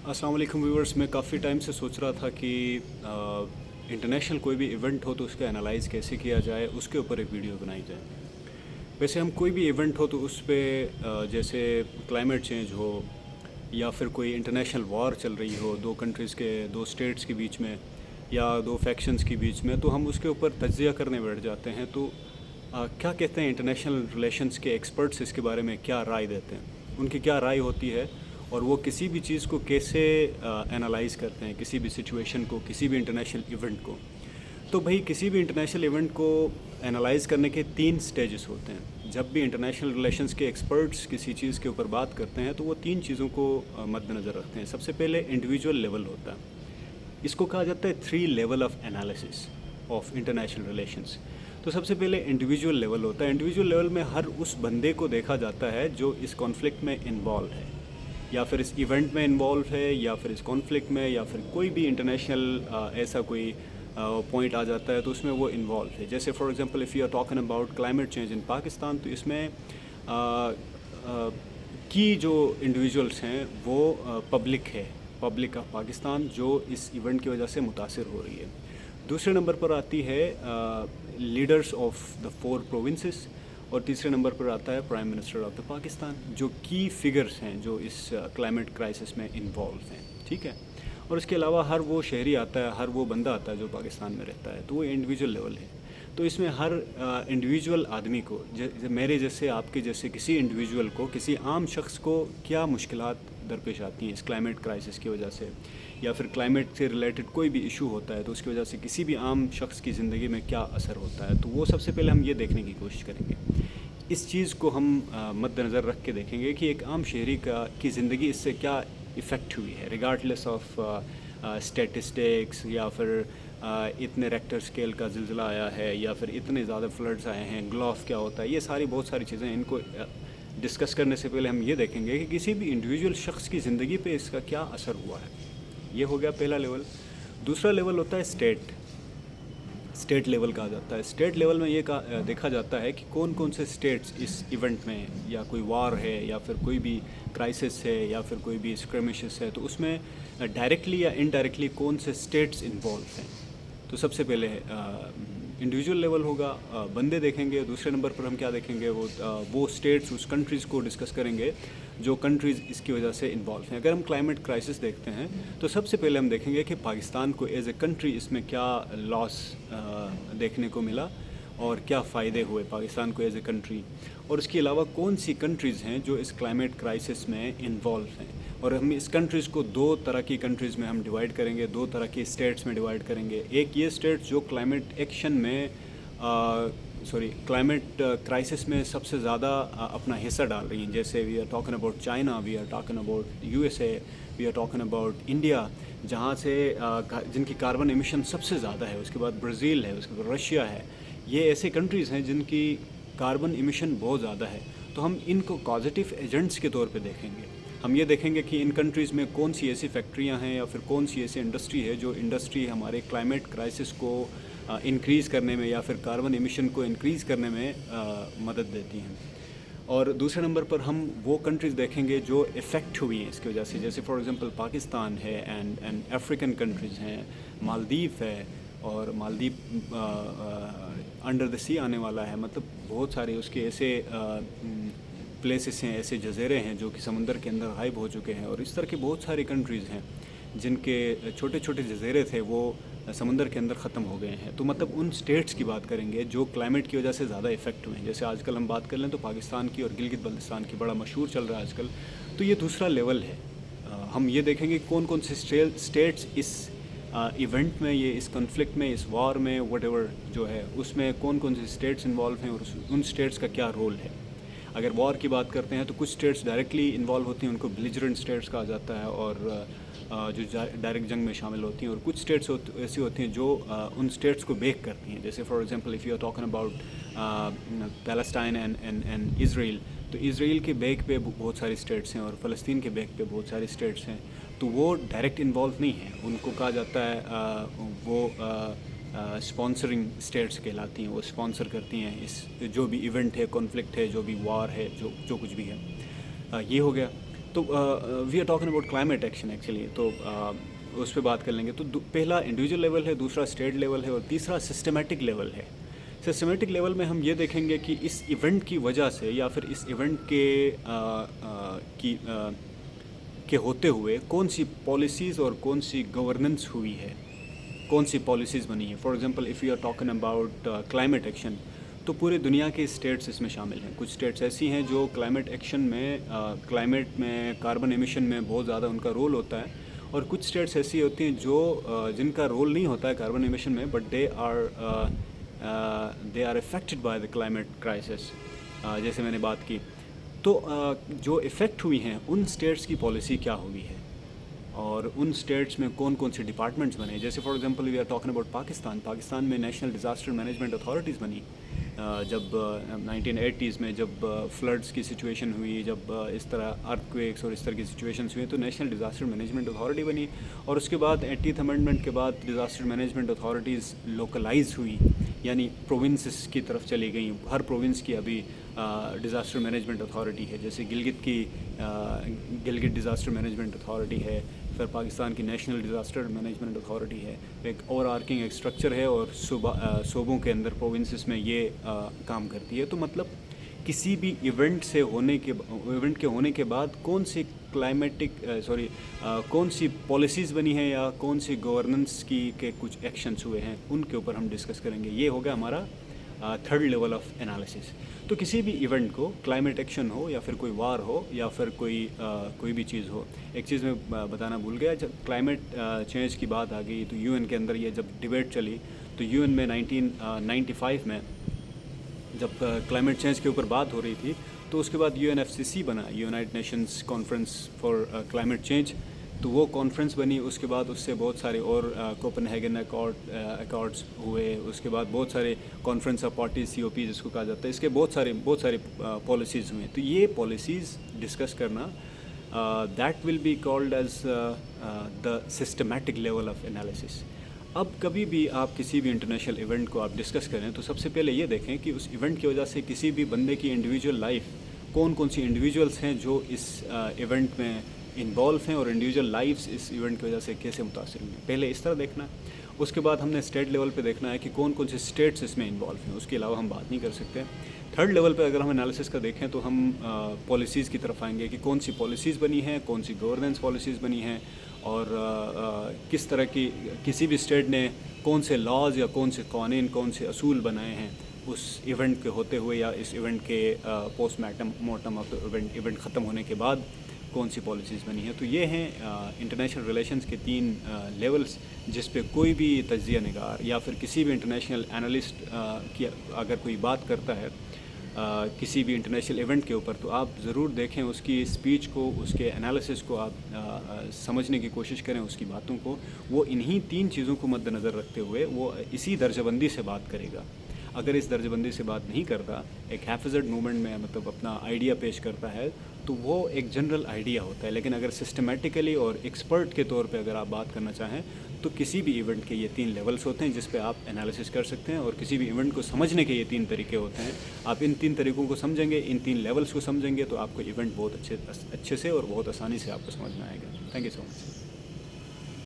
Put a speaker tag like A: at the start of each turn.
A: अस्सलाम वालेकुम व्यूअर्स। मैं काफ़ी टाइम से सोच रहा था कि इंटरनेशनल कोई भी इवेंट हो तो उसका एनालाइज कैसे किया जाए, उसके ऊपर एक वीडियो बनाई जाए। वैसे हम कोई भी इवेंट हो तो उस पे जैसे क्लाइमेट चेंज हो या फिर कोई इंटरनेशनल वॉर चल रही हो, दो कंट्रीज़ के, दो स्टेट्स के बीच में या दो फैक्शंस के बीच में, तो हम उसके ऊपर तज्ज़िया करने बैठ जाते हैं। तो क्या कहते हैं इंटरनेशनल रिलेशंस के एक्सपर्ट्स, इसके बारे में क्या राय देते हैं, उनकी क्या राय होती है और वो किसी भी चीज़ को कैसे एनालाइज़ करते हैं, किसी भी सिचुएशन को, किसी भी इंटरनेशनल इवेंट को। तो भाई किसी भी इंटरनेशनल इवेंट को एनालाइज़ करने के 3 स्टेजेस होते हैं। जब भी इंटरनेशनल रिलेशंस के एक्सपर्ट्स किसी चीज़ के ऊपर बात करते हैं तो वो 3 चीज़ों को मद्देनज़र रखते हैं। सबसे पहले इंडिविजुअल लेवल होता है, इसको कहा जाता है 3 level of analysis of international relations. तो सबसे पहले इंडिविजुअल लेवल होता है। इंडिविजुअल लेवल में हर उस बंदे को देखा जाता है जो इस कॉन्फ्लिक्ट में इन्वॉल्व है, या फिर इस इवेंट में इन्वॉल्व है, या फिर इस कॉन्फ्लिक्ट में, या फिर कोई भी इंटरनेशनल ऐसा कोई पॉइंट आ जाता है तो उसमें वो इन्वॉल्व है। जैसे for example if you are talking about climate change in Pakistan, तो इसमें की जो इंडिविजुअल्स हैं वो पब्लिक है, पब्लिक ऑफ पाकिस्तान, जो इस इवेंट की वजह से मुतासिर हो रही है। दूसरे नंबर पर आती है लीडर्स ऑफ द 4 प्रोविंसेस, और तीसरे नंबर पर आता है prime minister of the Pakistan, जो की फिगर्स हैं जो इस क्लाइमेट क्राइसिस में इन्वॉल्व हैं। ठीक है। और इसके अलावा हर वो शहरी आता है, हर वो बंदा आता है जो पाकिस्तान में रहता है, तो वो इंडिविजुअल लेवल है। तो इसमें हर इंडिविजुअल आदमी को, मेरे जैसे, आपके जैसे किसी इंडिविजुअल को, किसी आम शख्स को क्या मुश्किलात दरपेश आती हैं इस क्लाइमेट क्राइसिस की वजह से, या फिर क्लाइमेट से रिलेटेड कोई भी इशू होता है तो उसकी वजह से किसी भी आम शख्स की ज़िंदगी में क्या असर होता है, तो वो सबसे पहले हम ये देखने की कोशिश करेंगे। इस चीज़ को हम मद्देनज़र रख के देखेंगे कि एक आम शहरी की ज़िंदगी इससे क्या इफ़ेक्ट हुई है, रिगार्डलेस ऑफ स्टैटिस्टिक्स, या फिर इतने रेक्टर स्केल का ज़िलज़िला आया है, या फिर इतने ज़्यादा फ्लड्स आए हैं, ग्लोफ क्या होता है, ये सारी बहुत सारी चीज़ें। इनको डिस्कस करने से पहले हम ये देखेंगे कि किसी भी इंडिविजुअल शख्स की ज़िंदगी पे इसका क्या असर हुआ है। ये हो गया पहला लेवल। दूसरा लेवल होता है स्टेट लेवल कहा जाता है। स्टेट लेवल में ये देखा जाता है कि कौन कौन से स्टेट्स इस इवेंट में, या कोई वार है, या फिर कोई भी क्राइसिस है, या फिर कोई भी स्क्रमिशेस है, तो उसमें डायरेक्टली या इनडायरेक्टली कौन से स्टेट्स इन्वॉल्व हैं। तो सबसे पहले इंडिविजुअल लेवल होगा, बंदे देखेंगे। दूसरे नंबर पर हम क्या देखेंगे, वो स्टेट्स, उस कंट्रीज़ को डिस्कस करेंगे जो कंट्रीज़ इसकी वजह से इन्वॉल्व हैं। अगर हम क्लाइमेट क्राइसिस देखते हैं तो सबसे पहले हम देखेंगे कि पाकिस्तान को एज ए कंट्री इसमें क्या लॉस देखने को मिला और क्या फ़ायदे हुए पाकिस्तान को एज ए कंट्री, और इसके अलावा कौन सी कंट्रीज़ हैं जो इस क्लाइमेट क्राइसिस में इन्वॉल्व हैं। और हम इस कंट्रीज़ को 2 तरह की कंट्रीज़ में हम डिवाइड करेंगे, 2 तरह की स्टेट्स में डिवाइड करेंगे। एक ये स्टेट्स जो क्लाइमेट एक्शन में क्लाइमेट क्राइसिस में सबसे ज़्यादा अपना हिस्सा डाल रही हैं, जैसे we are talking about China, we are talking about USA, we are talking about India, जहाँ से जिनकी कार्बन एमिशन सबसे ज़्यादा है। उसके बाद ब्राज़ील है, उसके बाद रशिया है। ये ऐसे कंट्रीज़ हैं जिनकी कार्बन एमिशन बहुत ज़्यादा है। तो हम इनको पॉजिटिव एजेंट्स के तौर पे देखेंगे। हम ये देखेंगे कि इन कंट्रीज़ में कौन सी ऐसी फैक्ट्रियाँ हैं, या फिर कौन सी ऐसी इंडस्ट्री है जो इंडस्ट्री हमारे क्लाइमेट क्राइसिस को इंक्रीज़ करने में, या फिर कार्बन एमिशन को इंक्रीज़ करने में मदद देती हैं। और दूसरे नंबर पर हम वो कंट्रीज़ देखेंगे जो इफ़ेक्ट हुई हैं इसकी वजह से, जैसे फॉर एग्जांपल पाकिस्तान है, एंड अफ्रीकन कंट्रीज़ हैं, मालदीव है, और मालदीव अंडर द सी आने वाला है। मतलब बहुत सारे उसके ऐसे प्लेसेस हैं, ऐसे जज़ीरे हैं जो कि समंदर के अंदर गायब हो चुके हैं। और इस तरह की बहुत सारी कंट्रीज़ हैं जिनके छोटे छोटे जज़ीरे थे वो समंदर के अंदर ख़त्म हो गए हैं। तो मतलब उन स्टेट्स की बात करेंगे जो क्लाइमेट की वजह से ज़्यादा इफ़ेक्ट हुए हैं। जैसे आजकल हम बात कर लें तो पाकिस्तान की और गिलगित बल्तिस्तान की बड़ा मशहूर चल रहा है आजकल। तो ये दूसरा लेवल है। हम ये देखेंगे कौन कौन से स्टेट्स इस इवेंट में, ये इस कॉन्फ्लिक्ट में, इस वॉर में, व्हाटएवर जो है, उसमें कौन कौन से स्टेट्स इन्वॉल्व हैं और उन स्टेट्स का क्या रोल है। अगर वॉर की बात करते हैं तो कुछ स्टेट्स डायरेक्टली इन्वॉल्व होती हैं, उनको बेलिजरेंट स्टेट्स कहा जाता है, और जो डायरेक्ट जंग में शामिल होती हैं। और कुछ स्टेट्स ऐसी होती हैं जो उन स्टेट्स को बेक करती हैं। जैसे for example if you are talking about Palestine and Israel, तो इज़राइल के बेक पे बहुत सारी स्टेट्स हैं और फ़लस्तीन के बेक पे बहुत सारी स्टेट्स हैं। तो वो डायरेक्ट इन्वॉल्व नहीं हैं, उनको कहा जाता है वो स्पॉन्सरिंग स्टेट्स कहलाती हैं। वो स्पॉन्सर करती हैं इस जो भी इवेंट है, कॉन्फ्लिक्ट है, जो भी वार है, जो कुछ भी है। ये हो गया। تو we are talking about climate action actually, تو اس پہ بات کر لیں گے. تو پہلا انڈیویجول لیول ہے، دوسرا اسٹیٹ لیول ہے، اور تیسرا سسٹمیٹک لیول ہے. سسٹمیٹک لیول میں ہم یہ دیکھیں گے کہ اس ایونٹ کی وجہ سے یا پھر اس ایونٹ کے ہوتے ہوئے کون سی پالیسیز اور کون سی گورننس ہوئی ہے، کون سی پالیسیز بنی ہیں. For example if you are talking about climate action, تو پورے دنیا کے اسٹیٹس اس میں شامل ہیں. کچھ اسٹیٹس ایسی ہیں جو کلائمیٹ ایکشن میں، کلائمیٹ میں کاربن ایمیشن میں بہت زیادہ ان کا رول ہوتا ہے، اور کچھ اسٹیٹس ایسی ہوتی ہیں جو جن کا رول نہیں ہوتا ہے کاربن ایمیشن میں، but they are affected by the climate crisis, جیسے میں نے بات کی. تو جو افیکٹ ہوئی ہیں ان اسٹیٹس کی پالیسی کیا ہوئی ہے، اور ان اسٹیٹس میں کون کون سے ڈپارٹمنٹس بنے. جیسے for example we are talking about Pakistan میں نیشنل ڈیزاسٹر مینجمنٹ اتھارٹیز بنی. جب 1980s میں جب فلڈس کی سچویشن ہوئی، جب اس طرح ارتھ کویکس اور اس طرح کی سچویشنس ہوئی، تو نیشنل ڈیزاسٹر مینجمنٹ اتھارٹی بنی. اور اس کے بعد 80th امینڈمنٹ کے بعد ڈیزاسٹر مینجمنٹ اتھارٹیز لوکلائز ہوئی، یعنی پروونسز کی طرف چلی گئیں. ہر پروونس کی ابھی ڈیزاسٹر مینجمنٹ اتھارٹی ہے. جیسے گلگت ڈیزاسٹر مینجمنٹ اتھارٹی ہے، پھر پاکستان کی نیشنل ڈیزاسٹر مینجمنٹ اتھارٹی ہے. ایک اوور آرکنگ ایک اسٹرکچر ہے، اور صوبوں کے اندر پروونسز میں یہ کام کرتی ہے. تو مطلب کسی بھی ایونٹ کے ہونے کے بعد کون سی کون سی پالیسیز بنی ہیں یا کون سی گورننس کے کچھ ایکشنز ہوئے ہیں، ان کے اوپر ہم ڈسکس کریں گے. یہ ہوگا ہمارا تھرڈ لیول آف انالیسس. تو کسی بھی ایونٹ کو، کلائمیٹ ایکشن ہو یا پھر کوئی وار ہو یا پھر کوئی بھی چیز ہو. ایک چیز میں بتانا بھول گیا، جب کلائمیٹ چینج کی بات آ گئی تو یو این کے اندر یہ جب ڈبیٹ چلی، تو یو این میں 1995 میں جب کلائمیٹ چینج کے اوپر بات ہو رہی تھی، تو اس کے بعد یو این ایف سی سی بنا، United nations conference for climate change. تو وہ کانفرنس بنی. اس کے بعد اس سے بہت سارے اور کوپن ہیگن ایکارڈز ہوئے. اس کے بعد بہت سارے کانفرنس آف پارٹیز COP جس کو کہا جاتا ہے، اس کے بہت سارے پالیسیز ہوئے. تو یہ پالیسیز ڈسکس کرنا that will be called as the systematic level of analysis. اب کبھی بھی آپ کسی بھی انٹرنیشنل ایونٹ کو آپ ڈسکس کریں تو سب سے پہلے یہ دیکھیں کہ اس ایونٹ کی وجہ سے کسی بھی بندے کی انڈیویجول لائف، کون سی انڈیویجولس ہیں جو اس ایونٹ میں انوالو ہیں، اور انڈیویجول لائفس اس ایونٹ کی وجہ سے کیسے متاثر ہوئی ہیں. پہلے اس طرح دیکھنا ہے. اس کے بعد ہم نے اسٹیٹ لیول پہ دیکھنا ہے کہ کون سے اسٹیٹس اس میں انوالو ہیں. اس کے علاوہ ہم بات نہیں کر سکتے. تھرڈ لیول پہ اگر ہم انالیسس کا دیکھیں تو ہم پالیسیز کی طرف آئیں گے کہ کون سی پالیسیز بنی ہیں، کون سی گورننس پالیسیز بنی ہیں، اور کس طرح کی کسی بھی اسٹیٹ نے کون سے لاز یا کون سے قوانین، کون سے اصول بنائے ہیں اس ایونٹ کے ہوتے ہوئے یا اس ایونٹ کے پوسٹ مارٹم آف ایونٹ ختم ہونے کے بعد کون سی پالیسیز بنی ہیں. تو یہ ہیں انٹرنیشنل ریلیشنز کے 3 لیولز جس پہ کوئی بھی تجزیہ نگار یا پھر کسی بھی انٹرنیشنل انالسٹ کی اگر کوئی بات کرتا ہے کسی بھی انٹرنیشنل ایونٹ کے اوپر، تو آپ ضرور دیکھیں اس کی اسپیچ کو، اس کے انالیسس کو آپ سمجھنے کی کوشش کریں، اس کی باتوں کو. وہ انہی 3 چیزوں کو مد نظر رکھتے ہوئے وہ اسی درجہ بندی سے بات کرے گا. اگر اس درجہ بندی سے بات نہیں کرتا، ایک ہیفزڈ مومنٹ میں مطلب اپنا آئیڈیا پیش کرتا ہے، تو وہ ایک جنرل آئیڈیا ہوتا ہے. لیکن اگر سسٹمیٹیکلی اور ایکسپرٹ کے طور پہ اگر آپ بات کرنا چاہیں تو کسی بھی ایونٹ کے یہ 3 لیولز ہوتے ہیں جس پہ آپ انالیسس کر سکتے ہیں، اور کسی بھی ایونٹ کو سمجھنے کے یہ 3 طریقے ہوتے ہیں. آپ ان 3 طریقوں کو سمجھیں گے، ان 3 لیولز کو سمجھیں گے، تو آپ کو ایونٹ بہت اچھے سے اور بہت آسانی سے آپ کو سمجھ میں آئے گا. Thank you so much.